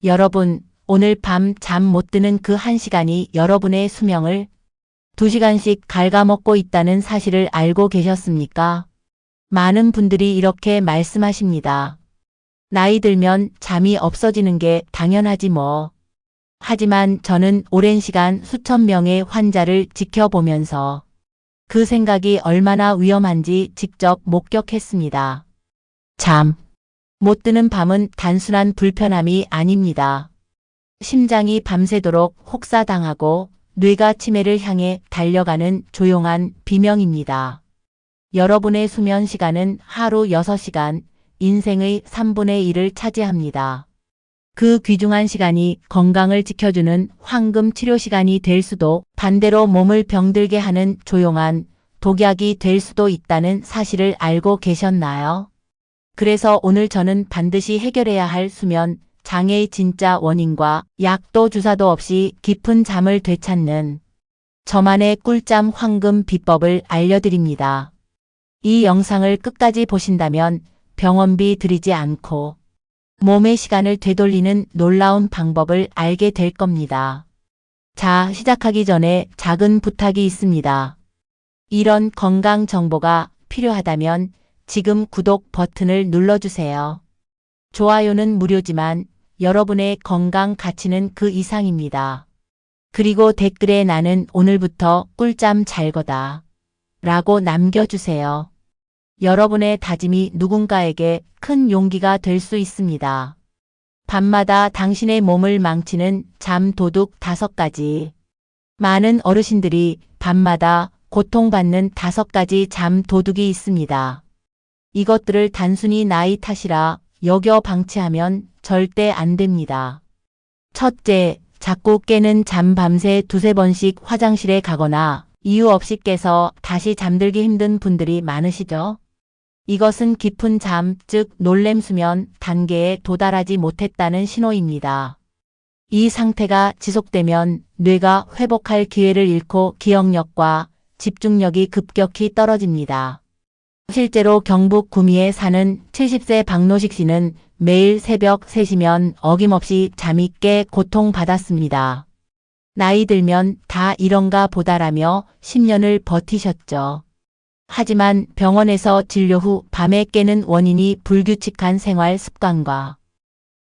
여러분, 오늘 밤 잠 못 드는 그 1시간이 여러분의 수명을 2시간씩 갉아먹고 있다는 사실을 알고 계셨습니까? 많은 분들이 이렇게 말씀하십니다. 나이 들면 잠이 없어지는 게 당연하지 뭐. 하지만 저는 오랜 시간 수천 명의 환자를 지켜보면서 그 생각이 얼마나 위험한지 직접 목격했습니다. 잠 못 드는 밤은 단순한 불편함이 아닙니다. 심장이 밤새도록 혹사당하고 뇌가 치매를 향해 달려가는 조용한 비명입니다. 여러분의 수면 시간은 하루 6시간, 인생의 3분의 1을 차지합니다. 그 귀중한 시간이 건강을 지켜주는 황금 치료 시간이 될 수도 반대로 몸을 병들게 하는 조용한 독약이 될 수도 있다는 사실을 알고 계셨나요? 그래서 오늘 저는 반드시 해결해야 할 수면 장애의 진짜 원인과 약도 주사도 없이 깊은 잠을 되찾는 저만의 꿀잠 황금 비법을 알려드립니다. 이 영상을 끝까지 보신다면 병원비 들이지 않고 몸의 시간을 되돌리는 놀라운 방법을 알게 될 겁니다. 자, 시작하기 전에 작은 부탁이 있습니다. 이런 건강 정보가 필요하다면 지금 구독 버튼을 눌러주세요. 좋아요는 무료지만 여러분의 건강 가치는 그 이상입니다. 그리고 댓글에 나는 오늘부터 꿀잠 잘 거다 라고 남겨주세요. 여러분의 다짐이 누군가에게 큰 용기가 될 수 있습니다. 밤마다 당신의 몸을 망치는 잠 도둑 5가지. 많은 어르신들이 밤마다 고통받는 5가지 잠 도둑이 있습니다. 이것들을 단순히 나이 탓이라 여겨 방치하면 절대 안 됩니다. 첫째, 자꾸 깨는 잠. 밤새 2~3번씩 화장실에 가거나 이유 없이 깨서 다시 잠들기 힘든 분들이 많으시죠? 이것은 깊은 잠, 즉 놀렘 수면 단계에 도달하지 못했다는 신호입니다. 이 상태가 지속되면 뇌가 회복할 기회를 잃고 기억력과 집중력이 급격히 떨어집니다. 실제로 경북 구미에 사는 70세 박노식 씨는 매일 새벽 3시면 어김없이 잠이 깨 고통받았습니다. 나이 들면 다 이런가 보다라며 10년을 버티셨죠. 하지만 병원에서 진료 후 밤에 깨는 원인이 불규칙한 생활 습관과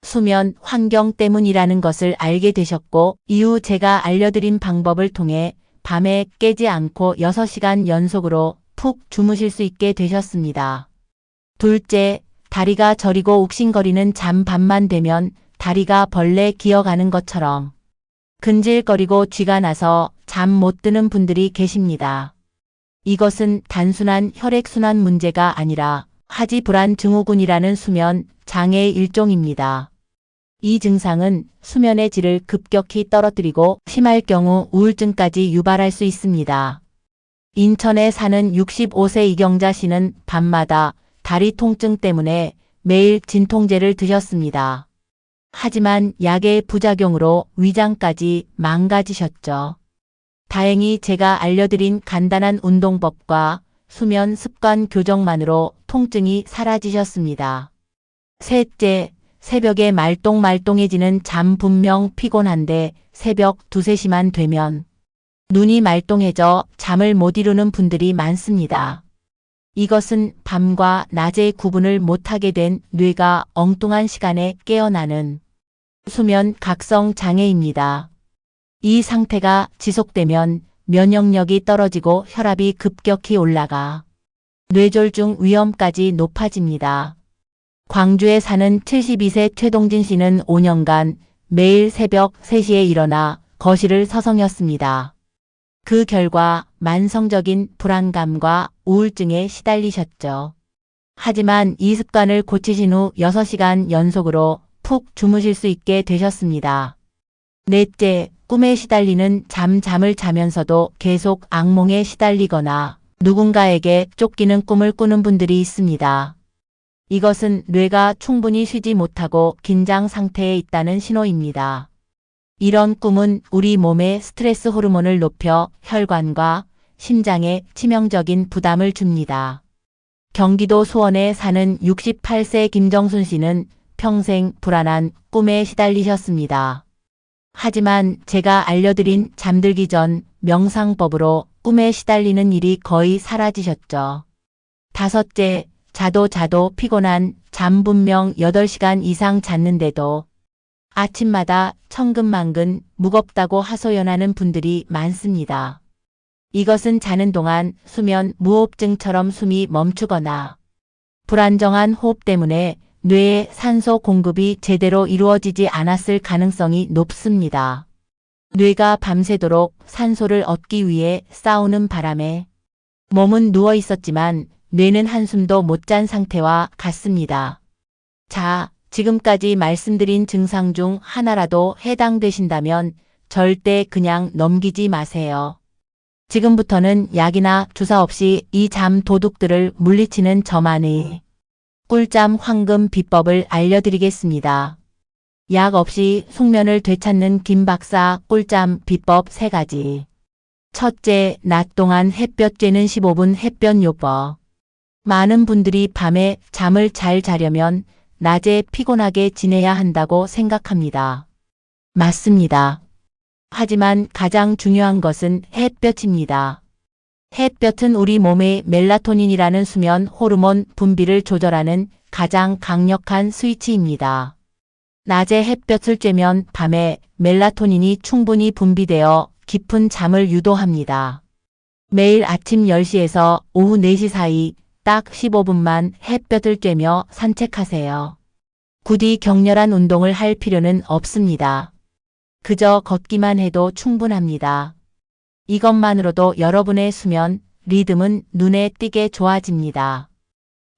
수면 환경 때문이라는 것을 알게 되셨고, 이후 제가 알려드린 방법을 통해 밤에 깨지 않고 6시간 연속으로 푹 주무실 수 있게 되셨습니다. 둘째, 다리가 저리고 욱신거리는 잠. 밤만 되면 다리가 벌레 기어가는 것처럼 근질거리고 쥐가 나서 잠 못 드는 분들이 계십니다. 이것은 단순한 혈액순환 문제가 아니라 하지불안 증후군이라는 수면 장애의 일종입니다. 이 증상은 수면의 질을 급격히 떨어뜨리고 심할 경우 우울증까지 유발할 수 있습니다. 인천에 사는 65세 이경자 씨는 밤마다 다리 통증 때문에 매일 진통제를 드셨습니다. 하지만 약의 부작용으로 위장까지 망가지셨죠. 다행히 제가 알려드린 간단한 운동법과 수면 습관 교정만으로 통증이 사라지셨습니다. 셋째, 새벽에 말똥말똥해지는 잠. 분명 피곤한데 새벽 2~3시만 되면 눈이 말똥해져 잠을 못 이루는 분들이 많습니다. 이것은 밤과 낮의 구분을 못하게 된 뇌가 엉뚱한 시간에 깨어나는 수면 각성 장애입니다. 이 상태가 지속되면 면역력이 떨어지고 혈압이 급격히 올라가 뇌졸중 위험까지 높아집니다. 광주에 사는 72세 최동진 씨는 5년간 매일 새벽 3시에 일어나 거실을 서성였습니다. 그 결과 만성적인 불안감과 우울증에 시달리셨죠. 하지만 이 습관을 고치신 후 6시간 연속으로 푹 주무실 수 있게 되셨습니다. 넷째, 꿈에 시달리는 잠을 자면서도 계속 악몽에 시달리거나 누군가에게 쫓기는 꿈을 꾸는 분들이 있습니다. 이것은 뇌가 충분히 쉬지 못하고 긴장 상태에 있다는 신호입니다. 이런 꿈은 우리 몸의 스트레스 호르몬을 높여 혈관과 심장에 치명적인 부담을 줍니다. 경기도 수원에 사는 68세 김정순 씨는 평생 불안한 꿈에 시달리셨습니다. 하지만 제가 알려드린 잠들기 전 명상법으로 꿈에 시달리는 일이 거의 사라지셨죠. 다섯째, 자도 피곤한 잠 분명 8시간 이상 잤는데도 아침마다 천근만근 무겁다고 하소연하는 분들이 많습니다. 이것은 자는 동안 수면 무호흡증처럼 숨이 멈추거나 불안정한 호흡 때문에 뇌에 산소 공급이 제대로 이루어지지 않았을 가능성이 높습니다. 뇌가 밤새도록 산소를 얻기 위해 싸우는 바람에 몸은 누워 있었지만 뇌는 한숨도 못 잔 상태와 같습니다. 자, 지금까지 말씀드린 증상 중 하나라도 해당되신다면 절대 그냥 넘기지 마세요. 지금부터는 약이나 주사 없이 이 잠 도둑들을 물리치는 저만의 꿀잠 황금 비법을 알려드리겠습니다. 약 없이 숙면을 되찾는 김 박사 꿀잠 비법 3가지. 첫째, 낮 동안 햇볕 쬐는 15분 햇볕 요법. 많은 분들이 밤에 잠을 잘 자려면 낮에 피곤하게 지내야 한다고 생각합니다. 맞습니다. 하지만 가장 중요한 것은 햇볕입니다. 햇볕은 우리 몸의 멜라토닌이라는 수면 호르몬 분비를 조절하는 가장 강력한 스위치입니다. 낮에 햇볕을 쬐면 밤에 멜라토닌이 충분히 분비되어 깊은 잠을 유도합니다. 매일 아침 10시에서 오후 4시 사이 딱 15분만 햇볕을 쬐며 산책하세요. 굳이 격렬한 운동을 할 필요는 없습니다. 그저 걷기만 해도 충분합니다. 이것만으로도 여러분의 수면 리듬은 눈에 띄게 좋아집니다.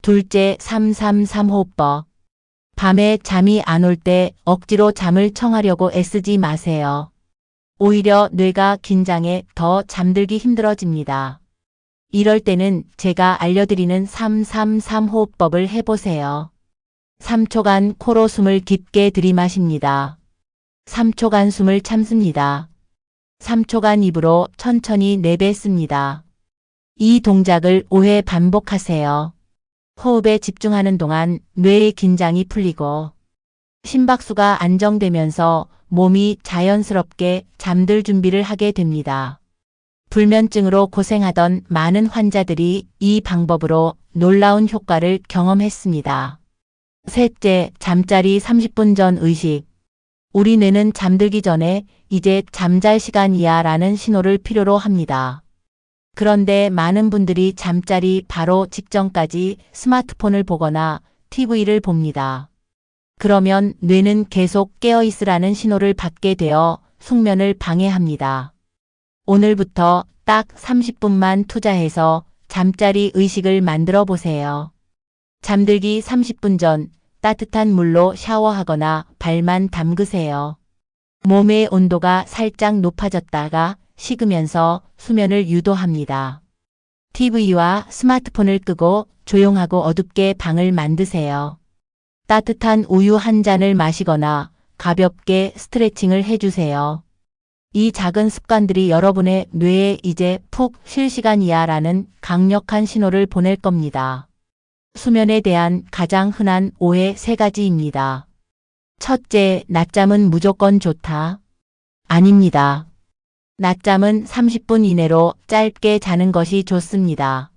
둘째, 333 호흡법. 밤에 잠이 안 올 때 억지로 잠을 청하려고 애쓰지 마세요. 오히려 뇌가 긴장해 더 잠들기 힘들어집니다. 이럴 때는 제가 알려드리는 333 호흡법을 해보세요. 3초간 코로 숨을 깊게 들이마십니다. 3초간 숨을 참습니다. 3초간 입으로 천천히 내뱉습니다. 이 동작을 5회 반복하세요. 호흡에 집중하는 동안 뇌의 긴장이 풀리고 심박수가 안정되면서 몸이 자연스럽게 잠들 준비를 하게 됩니다. 불면증으로 고생하던 많은 환자들이 이 방법으로 놀라운 효과를 경험했습니다. 셋째, 잠자리 30분 전 의식. 우리 뇌는 잠들기 전에 이제 잠잘 시간이야 라는 신호를 필요로 합니다. 그런데 많은 분들이 잠자리 바로 직전까지 스마트폰을 보거나 TV를 봅니다. 그러면 뇌는 계속 깨어 있으라는 신호를 받게 되어 숙면을 방해합니다. 오늘부터 딱 30분만 투자해서 잠자리 의식을 만들어 보세요. 잠들기 30분 전 따뜻한 물로 샤워하거나 발만 담그세요. 몸의 온도가 살짝 높아졌다가 식으면서 수면을 유도합니다. TV와 스마트폰을 끄고 조용하고 어둡게 방을 만드세요. 따뜻한 우유 한 잔을 마시거나 가볍게 스트레칭을 해주세요. 이 작은 습관들이 여러분의 뇌에 이제 푹 쉴 시간이야 라는 강력한 신호를 보낼 겁니다. 수면에 대한 가장 흔한 오해 3가지입니다. 첫째, 낮잠은 무조건 좋다. 아닙니다. 낮잠은 30분 이내로 짧게 자는 것이 좋습니다.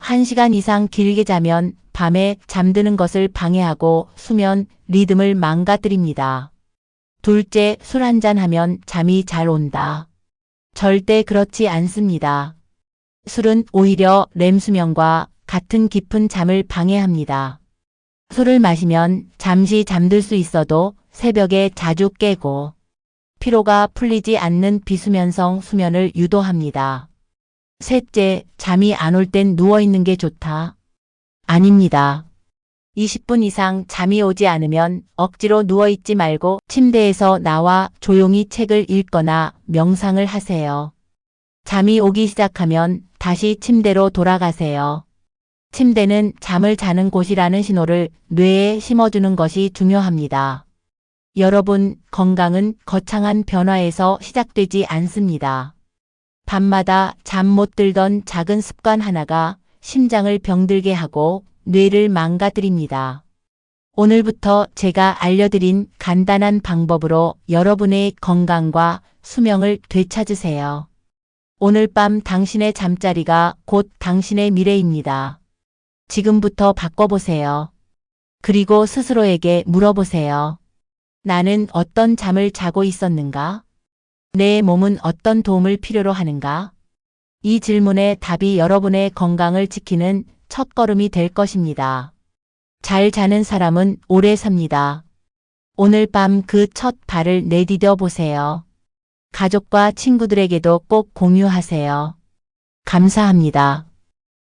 1시간 이상 길게 자면 밤에 잠드는 것을 방해하고 수면 리듬을 망가뜨립니다. 둘째, 술 한잔 하면 잠이 잘 온다. 절대 그렇지 않습니다. 술은 오히려 렘 수면과 같은 깊은 잠을 방해합니다. 술을 마시면 잠시 잠들 수 있어도 새벽에 자주 깨고 피로가 풀리지 않는 비수면성 수면을 유도합니다. 셋째, 잠이 안 올 땐 누워있는 게 좋다. 아닙니다. 20분 이상 잠이 오지 않으면 억지로 누워있지 말고 침대에서 나와 조용히 책을 읽거나 명상을 하세요. 잠이 오기 시작하면 다시 침대로 돌아가세요. 침대는 잠을 자는 곳이라는 신호를 뇌에 심어주는 것이 중요합니다. 여러분, 건강은 거창한 변화에서 시작되지 않습니다. 밤마다 잠 못 들던 작은 습관 하나가 심장을 병들게 하고 뇌를 망가뜨립니다. 오늘부터 제가 알려드린 간단한 방법으로 여러분의 건강과 수명을 되찾으세요. 오늘 밤 당신의 잠자리가 곧 당신의 미래입니다. 지금부터 바꿔보세요. 그리고 스스로에게 물어보세요. 나는 어떤 잠을 자고 있었는가? 내 몸은 어떤 도움을 필요로 하는가? 이 질문의 답이 여러분의 건강을 지키는 첫걸음이 될 것입니다. 잘 자는 사람은 오래 삽니다. 오늘 밤 그 첫 발을 내디뎌 보세요. 가족과 친구들에게도 꼭 공유하세요. 감사합니다.